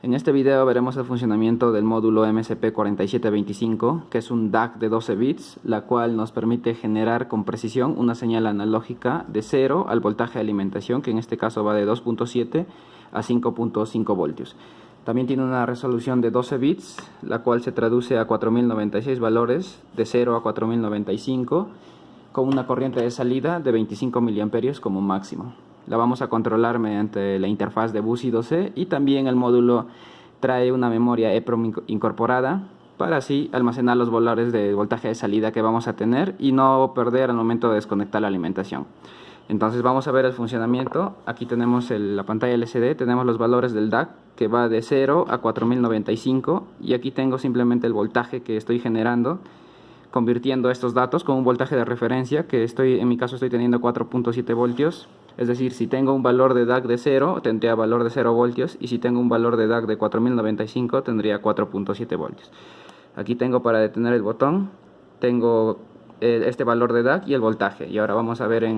En este video veremos el funcionamiento del módulo MSP4725, que es un DAC de 12 bits, la cual nos permite generar con precisión una señal analógica de 0 al voltaje de alimentación, que en este caso va de 2.7 a 5.5 voltios. También tiene una resolución de 12 bits, la cual se traduce a 4096 valores de 0 a 4095, con una corriente de salida de 25 mA como máximo. La vamos a controlar mediante la interfaz de bus I2C, y también el módulo trae una memoria EEPROM incorporada para así almacenar los valores de voltaje de salida que vamos a tener y no perder al momento de desconectar la alimentación. Entonces vamos a ver el funcionamiento. Aquí tenemos la pantalla LCD, tenemos los valores del DAC que va de 0 a 4095, y aquí tengo simplemente el voltaje que estoy generando, convirtiendo estos datos con un voltaje de referencia que en mi caso estoy teniendo 4.7 voltios. Es decir, si tengo un valor de DAC de 0, tendría valor de 0 voltios, y si tengo un valor de DAC de 4095, tendría 4.7 voltios. Aquí tengo para detener el botón, tengo este valor de DAC y el voltaje. Y ahora vamos a ver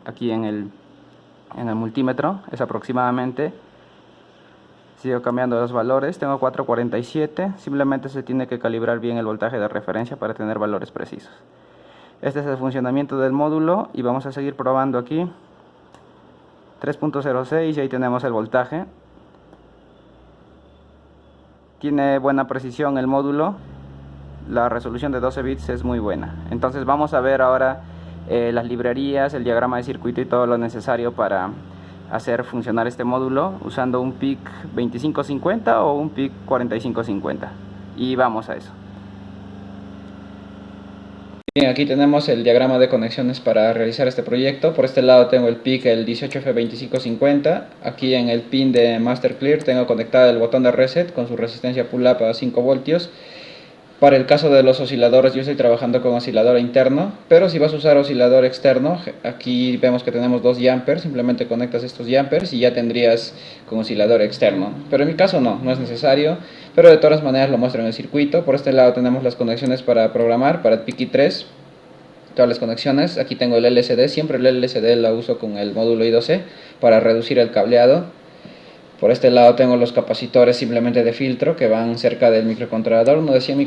aquí en el multímetro, es aproximadamente. Sigo cambiando los valores, tengo 447, simplemente se tiene que calibrar bien el voltaje de referencia para tener valores precisos. Este es el funcionamiento del módulo y vamos a seguir probando aquí. 3.06 y ahí tenemos el voltaje. Tiene buena precisión el módulo, la resolución de 12 bits es muy buena. Entonces vamos a ver ahora las librerías, el diagrama de circuito y todo lo necesario para hacer funcionar este módulo usando un PIC 2550 o un PIC 4550, y vamos a eso. Bien, aquí tenemos el diagrama de conexiones para realizar este proyecto. Por este lado tengo el PIC, el 18F2550. Aquí en el pin de Master Clear tengo conectado el botón de reset con su resistencia pull-up a 5 voltios. Para el caso de los osciladores, yo estoy trabajando con oscilador interno, pero si vas a usar oscilador externo, aquí vemos que tenemos 2 jumpers, simplemente conectas estos jumpers y ya tendrías con oscilador externo. Pero en mi caso no es necesario, pero de todas maneras lo muestro en el circuito. Por este lado tenemos las conexiones para programar, para el PIC-I3, todas las conexiones. Aquí tengo el LCD, siempre el LCD la uso con el módulo I2C para reducir el cableado. Por este lado tengo los capacitores simplemente de filtro que van cerca del microcontrolador, uno de 100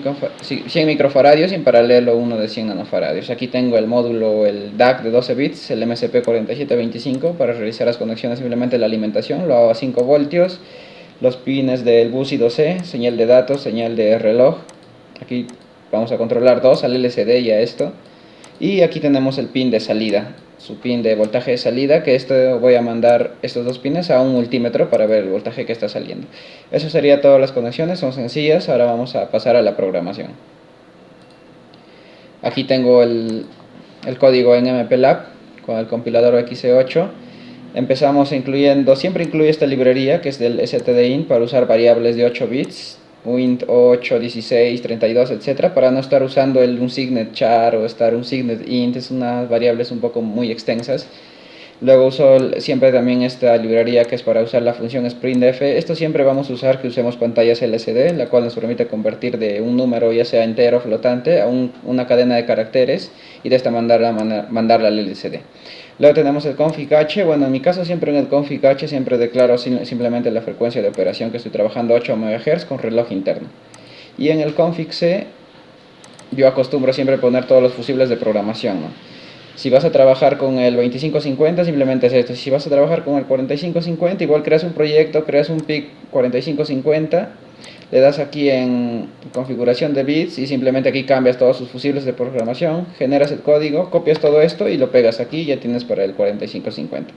microfaradios y en paralelo uno de 100 nanofaradios. Aquí tengo el módulo, el DAC de 12 bits, el MSP4725, para realizar las conexiones simplemente la alimentación, lo hago a 5 voltios. Los pines del bus I2C, señal de datos, señal de reloj. Aquí vamos a controlar dos, al LCD y a esto. Y aquí tenemos el pin de salida, su pin de voltaje de salida, que voy a mandar estos dos pines a un multímetro para ver el voltaje que está saliendo. Eso sería todas las conexiones, son sencillas. Ahora vamos a pasar a la programación. Aquí tengo el código en MPLAB con el compilador XC8. Empezamos siempre incluye esta librería que es del stdin para usar variables de 8 bits. Int 8, 16, 32, etc. para no estar usando un signet char o un signet int, es unas variables un poco muy extensas. Luego uso siempre también esta librería que es para usar la función sprintf. Esto siempre vamos a usar que usemos pantallas LCD, la cual nos permite convertir de un número ya sea entero o flotante a una cadena de caracteres y de esta mandarla al LCD. Luego tenemos el config-h. Bueno, en mi caso siempre en el config-h siempre declaro simplemente la frecuencia de operación que estoy trabajando, 8 MHz con reloj interno. Y en el config-c yo acostumbro siempre poner todos los fusibles de programación, ¿no? Si vas a trabajar con el 2550 simplemente es esto. Si vas a trabajar con el 4550 igual creas un proyecto, creas un PIC 4550, le das aquí en configuración de bits y simplemente aquí cambias todos sus fusibles de programación, generas el código, copias todo esto y lo pegas aquí y ya tienes para el 4550. En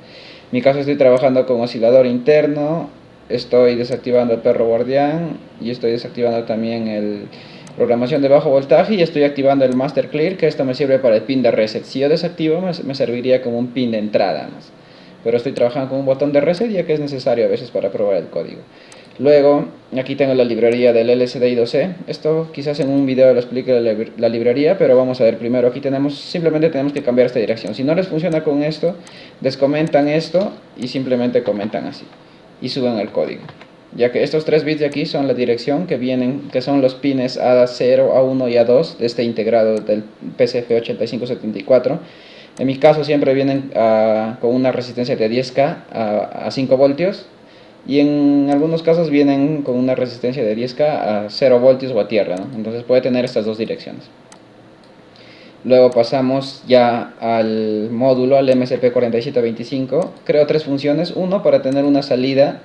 mi caso estoy trabajando con oscilador interno, estoy desactivando el perro guardián y estoy desactivando también el programación de bajo voltaje y estoy activando el Master Clear, que esto me sirve para el pin de reset. Si yo desactivo me serviría como un pin de entrada más, pero estoy trabajando con un botón de reset ya que es necesario a veces para probar el código. Luego aquí tengo la librería del LCD I2C. Esto quizás en un video lo explique la librería, pero vamos a ver primero. Aquí simplemente tenemos que cambiar esta dirección. Si no les funciona con esto, descomentan esto y simplemente comentan así y suben el código, ya que estos 3 bits de aquí son la dirección que son los pines A0, A1 y A2 de este integrado del PCF8574. En mi caso siempre vienen con una resistencia de 10K a 5 voltios. y en algunos casos vienen con una resistencia de 10K a 0 voltios o a tierra, ¿no? Entonces puede tener estas dos direcciones. Luego pasamos ya al módulo, al MSP4725. Creo tres funciones. Uno, para tener una salida,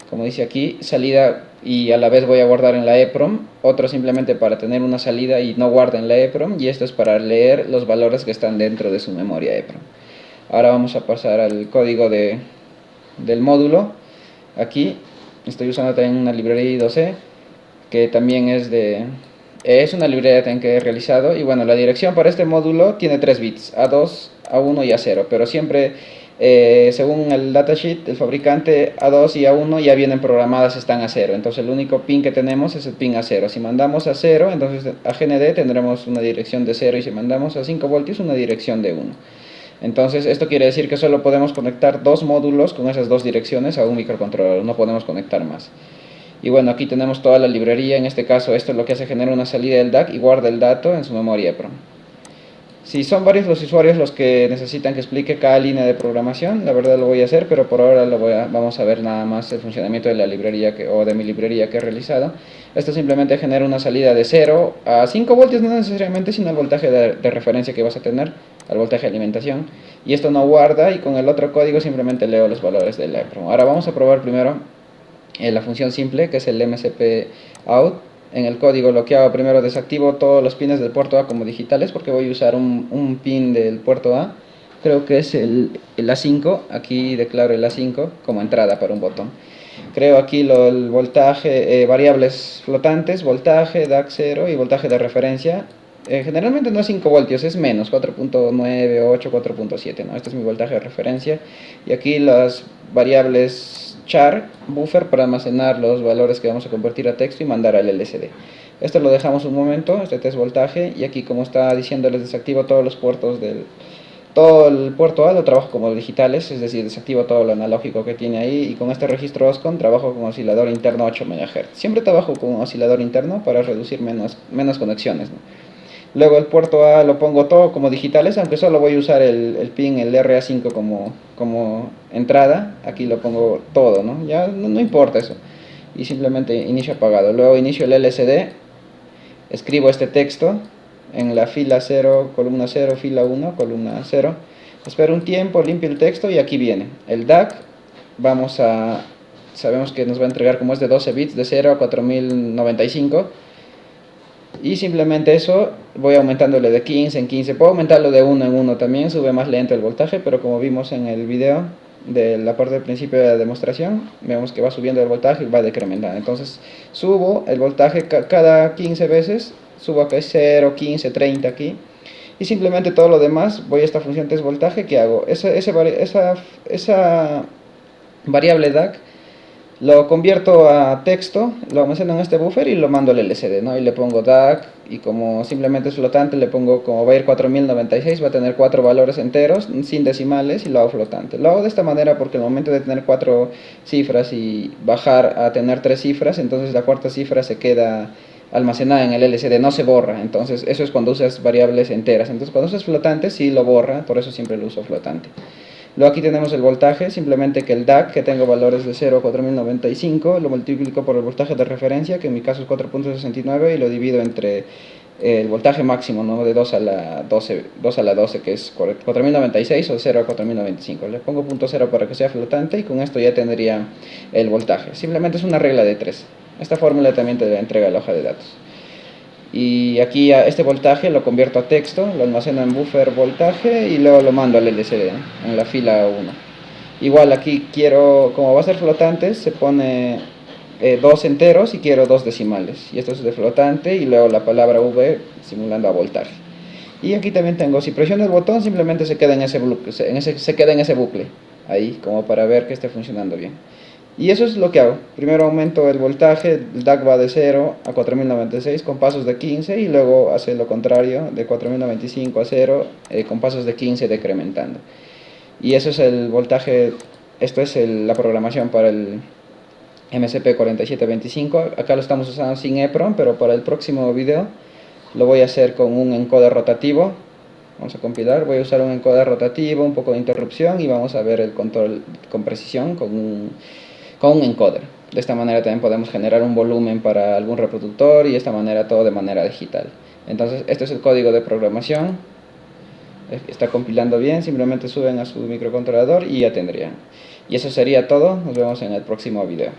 como dice aquí, salida y a la vez voy a guardar en la EPROM. Otro simplemente para tener una salida y no guarda en la EPROM. Y esto es para leer los valores que están dentro de su memoria EPROM. Ahora vamos a pasar al código del módulo. Aquí estoy usando también una librería I2C, que también es una librería que he realizado. Y bueno, la dirección para este módulo tiene 3 bits, A2, A1 y A0, pero siempre según el datasheet del fabricante, A2 y A1 ya vienen programadas, están a 0. Entonces el único pin que tenemos es el pin A0. Si mandamos a 0, entonces a GND tendremos una dirección de 0, y si mandamos a 5 voltios una dirección de 1. Entonces esto quiere decir que solo podemos conectar dos módulos con esas dos direcciones a un microcontrolador, no podemos conectar más. Y bueno, aquí tenemos toda la librería. En este caso esto es lo que hace, genera una salida del DAC y guarda el dato en su memoria EPROM. Si son varios los usuarios los que necesitan que explique cada línea de programación, la verdad lo voy a hacer, pero por ahora vamos a ver nada más el funcionamiento de la librería o de mi librería que he realizado. Esto simplemente genera una salida de 0 a 5 voltios, no necesariamente, sino el voltaje de referencia que vas a tener, al voltaje de alimentación. Y esto no guarda, y con el otro código simplemente leo los valores del EPROM. Ahora vamos a probar primero la función simple, que es el MSP out. En el código lo que hago primero, desactivo todos los pines del puerto A como digitales, porque voy a usar un pin del puerto A, creo que es el A5, aquí declaro el A5 como entrada para un botón. Creo aquí el voltaje, variables flotantes, voltaje, DAC 0 y voltaje de referencia. Generalmente no es 5 voltios, es menos, 4.9, 8, 4.7, ¿no? Este es mi voltaje de referencia. Y aquí las variables char, buffer, para almacenar los valores que vamos a convertir a texto y mandar al LCD. Esto lo dejamos un momento, este test voltaje, y aquí, como está diciendo, les desactivo todos los puertos todo el puerto A lo trabajo como digitales, es decir, desactivo todo lo analógico que tiene ahí, y con este registro OSCON trabajo con oscilador interno 8 MHz. Siempre trabajo con oscilador interno para reducir menos conexiones, ¿no? Luego el puerto A lo pongo todo como digitales, aunque solo voy a usar el pin, el RA5 como entrada. Aquí lo pongo todo, ¿no? Ya no importa eso. Y simplemente inicio apagado. Luego inicio el LCD, escribo este texto en la fila 0, columna 0, fila 1, columna 0. Espero un tiempo, limpio el texto y aquí viene. El DAC, sabemos que nos va a entregar, como es de 12 bits, de 0 a 4095. Y simplemente eso, voy aumentándole de 15 en 15, puedo aumentarlo de 1 en 1 también, sube más lento el voltaje, pero como vimos en el video de la parte del principio de la demostración, vemos que va subiendo el voltaje y va decrementando. Entonces subo el voltaje cada 15 veces, subo acá 0, 15, 30 aquí, y simplemente todo lo demás, voy a esta función test voltaje, que hago esa variable DAC, lo convierto a texto, lo almaceno en este buffer y lo mando al LCD, ¿no? Y le pongo DAC, y como simplemente es flotante, le pongo, como va a ir 4096, va a tener 4 valores enteros, sin decimales, y lo hago flotante. Lo hago de esta manera porque al momento de tener 4 cifras y bajar a tener 3 cifras, entonces la cuarta cifra se queda almacenada en el LCD, no se borra. Entonces eso es cuando usas variables enteras. Entonces cuando usas flotante sí lo borra, por eso siempre lo uso flotante. Luego aquí tenemos el voltaje, simplemente que el DAC, que tengo valores de 0 a 4095, lo multiplico por el voltaje de referencia, que en mi caso es 4.69, y lo divido entre el voltaje máximo, ¿no? De 2 a la 12, que es 4096, o 0 a 4095. Le pongo 0.0 para que sea flotante, y con esto ya tendría el voltaje. Simplemente es una regla de 3. Esta fórmula también te la entrega la hoja de datos. Y aquí este voltaje lo convierto a texto, lo almaceno en buffer voltaje y luego lo mando al LCD, ¿no? En la fila 1. Igual aquí como va a ser flotante, se pone 2 enteros y quiero 2 decimales. Y esto es de flotante, y luego la palabra V simulando a voltaje. Y aquí también tengo, si presiono el botón, simplemente se queda en ese bucle, se queda en ese bucle, ahí, como para ver que esté funcionando bien. Y eso es lo que hago. Primero aumento el voltaje, el DAC va de 0 a 4096 con pasos de 15, y luego hace lo contrario, de 4095 a 0 con pasos de 15, decrementando. Y eso es el voltaje, esto es la programación para el MSP4725. Acá lo estamos usando sin EPROM, pero para el próximo video lo voy a hacer con un encoder rotativo. Vamos a compilar, voy a usar un encoder rotativo, un poco de interrupción, y vamos a ver el control con precisión con con un encoder. De esta manera también podemos generar un volumen para algún reproductor y de esta manera todo de manera digital. Entonces este es el código de programación. Está compilando bien, simplemente suben a su microcontrolador y ya tendrían. Y eso sería todo, nos vemos en el próximo video.